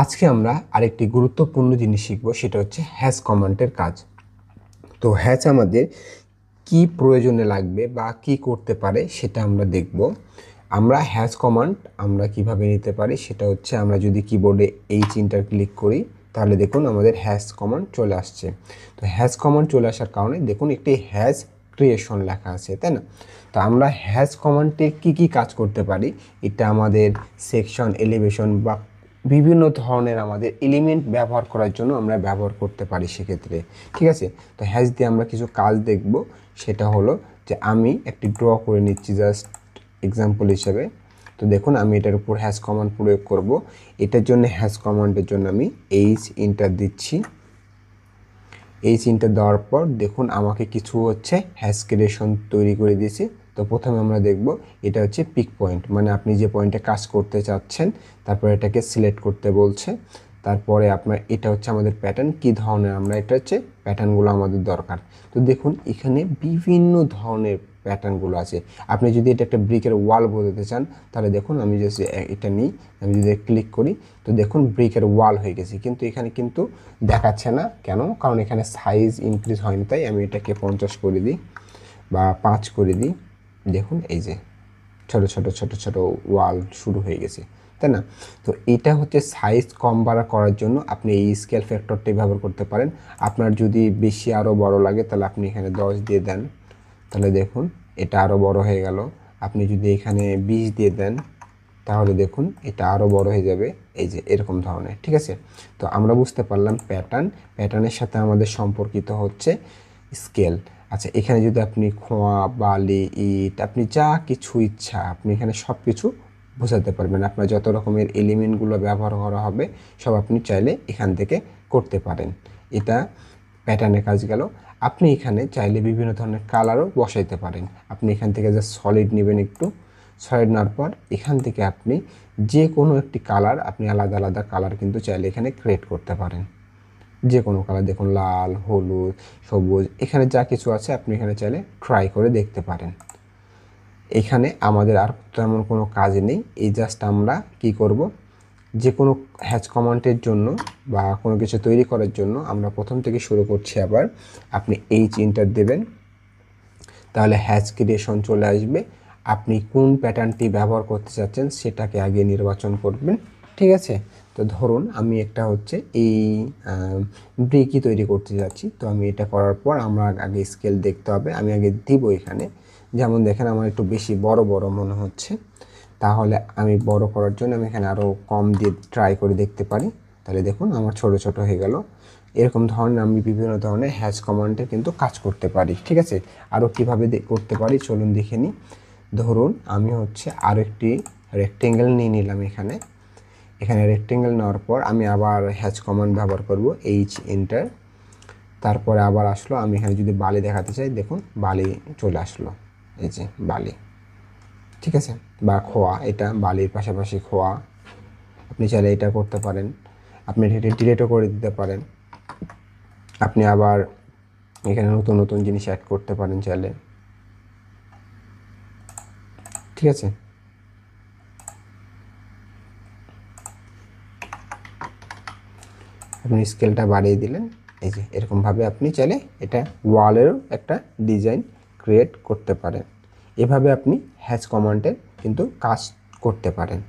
আজকে আমরা আরেকটি গুরুত্বপূর্ণ জিনিস শিখব, সেটা হচ্ছে হ্যাশ কমান্ডের কাজ। তো হ্যাশ আমাদের কি প্রয়োজনে লাগবে বা কি করতে পারে সেটা আমরা দেখব। আমরা হ্যাশ কমান্ড আমরা কিভাবে নিতে পারি সেটা হচ্ছে, আমরা যদি কিবোর্ডে এই চিহ্নটা ক্লিক করি তাহলে দেখুন আমাদের হ্যাশ কমান্ড চলে আসছে। তো হ্যাশ কমান্ড চলে আসার কারণে দেখুন একটি হ্যাশ ক্রিয়েশন লেখা আছে, তাই না? তো আমরা হ্যাশ কমান্ডে কি কাজ করতে পারি, এটা আমাদের সেকশন, এলিভেশন বা বিভিন্ন ধরনের আমাদের এলিমেন্ট ব্যবহার করার জন্য আমরা ব্যবহার করতে পারি সেক্ষেত্রে। ঠিক আছে, তো হ্যাশ দিয়ে আমরা কিছু কাজ দেখব। সেটা হলো যে আমি একটি ড্র করে নিচ্ছি জাস্ট এক্সাম্পল হিসেবে। তো দেখুন আমি এটার উপর হ্যাশ কমান্ড প্রয়োগ করব। এটার জন্য হ্যাশ কমান্ডের জন্য আমি এইচ ইন্টার দিচ্ছি। এই চিহ্নটা দেওয়ার পর দেখুন আমাকে কিছু হচ্ছে হ্যাশ ক্রিয়েশন তৈরি করে দিয়েছি। তো প্রথমে আমরা দেখব এটা হচ্ছে পিক পয়েন্ট, মানে আপনি যে পয়েন্টে কাজ করতে চাচ্ছেন তারপর এটাকে সিলেক্ট করতে বলছে। তারপরে আপনার এটা হচ্ছে আমাদের প্যাটার্ন, কি ধরনের আমরা এটা হচ্ছে প্যাটার্নগুলো আমাদের দরকার। তো দেখুন এখানে বিভিন্ন ধরনের প্যাটার্নগুলো আছে। আপনি যদি এটা একটা ব্রিকের ওয়াল বোঝাতে চান তাহলে দেখুন আমি জাস্ট এটা নিই, আমি যদি ক্লিক করি তো দেখুন ব্রিকের ওয়াল হয়ে গেছে, কিন্তু এখানে কিন্তু দেখাচ্ছে না। কেন? কারণ এখানে সাইজ ইনক্রিজ হয়নি, তাই আমি এটাকে 50 করে দিই বা 5 করে দিই। দেখুন এই যে ছোট ছোট ছোট ছোট ওয়াল শুরু হয়ে গেছে, তাই না? তো এটা হচ্ছে সাইজ কম বাড়া করার জন্য আপনি এই স্কেল ফ্যাক্টরটি ব্যবহার করতে পারেন। আপনার যদি বেশি আরও বড় লাগে তাহলে আপনি এখানে 10 দিয়ে দেন, তাহলে দেখুন এটা আরও বড় হয়ে গেল। আপনি যদি এখানে 20 দিয়ে দেন তাহলে দেখুন এটা আরও বড় হয়ে যাবে, এই যে এরকম ধরনের। ঠিক আছে, তো আমরা বুঝতে পারলাম প্যাটার্নের সাথে আমাদের সম্পর্কিত হচ্ছে স্কেল। আচ্ছা, এখানে যদি আপনি খোয়া, বালি, ইট, আপনি যা কিছু ইচ্ছা আপনি এখানে সব কিছু বোঝাতে পারবেন। আপনার যত রকমের এলিমেন্টগুলো ব্যবহার করা হবে সব আপনি চাইলে এখান থেকে করতে পারেন। এটা প্যাটার্নের কাজ গেল। আপনি এখানে চাইলে বিভিন্ন ধরনের কালারও বসাইতে পারেন। আপনি এখান থেকে জাস্ট সলিড নেবেন, একটু সলিড নেওয়ার পর এখান থেকে আপনি যে কোনো একটি কালার, আপনি আলাদা আলাদা কালার কিন্তু চাইলে এখানে ক্রিয়েট করতে পারেন। যে কোনো কালার, দেখুন লাল, হলুদ, সবুজ, এখানে যা কিছু আছে আপনি এখানে চাইলে ট্রাই করে দেখতে পারেন। এখানে আমাদের আর তেমন কোনো কাজ নেই। এই জাস্ট আমরা কি করব, যে কোনো হ্যাশ কমান্ডের জন্য বা কোনো কিছু তৈরি করার জন্য আমরা প্রথম থেকে শুরু করছি। আবার আপনি এইচ ইন্টার দেবেন, তাহলে হ্যাশ ক্রিয়েশন চলে আসবে। আপনি কোন প্যাটার্নটি ব্যবহার করতে চাচ্ছেন সেটাকে আগে নির্বাচন করবেন। ঠিক আছে, তো ধরুন আমি একটা হচ্ছে এই ব্রিকই তৈরি করতে যাচ্ছি। তো আমি এটা করার পর আমার আগে স্কেল দেখতে হবে, আমি আগে দিব এখানে। যেমন দেখেন আমার একটু বেশি বড় বড় মনে হচ্ছে, তাহলে আমি বড় করার জন্য আমি এখানে আরও কম দিয়ে ট্রাই করে দেখতে পারি। তাহলে দেখুন আমার ছোট ছোট হয়ে গেল। এরকম ধরনের আমি বিভিন্ন ধরনের হ্যাশ কমান্ডে কিন্তু কাজ করতে পারি। ঠিক আছে, আরও কীভাবে করতে পারি চলুন দেখে নিই। ধরুন আমি হচ্ছে আরও একটি রেক্টেঙ্গেল নিয়ে নিলাম। এখানে রেক্টেঙ্গেল নেওয়ার পর আমি আবার হ্যাশ কমান্ড ব্যবহার করব, এইচ এন্টার। তারপরে আবার আসলো, আমি এখানে যদি বালি দেখাতে চাই দেখুন বালি চলে আসলো, এই যে বালি। ঠিক আছে, বা খোয়া, এটা বালির পাশাপাশি খোয়া। আপনি চাইলে এটা করতে পারেন, আপনি এটা ডিলিটও করে দিতে পারেন। আপনি আবার এখানে নতুন নতুন জিনিস অ্যাড করতে পারেন চাইলে। ঠিক আছে, আপনি স্কেলটা বাড়িয়ে দিলেন, এই যে এরকমভাবে আপনি চাইলে এটা ওয়ালেরও একটা ডিজাইন ক্রিয়েট করতে পারেন। এভাবে আপনি হ্যাশ কমান্ডের কিন্তু কাজ করতে পারেন।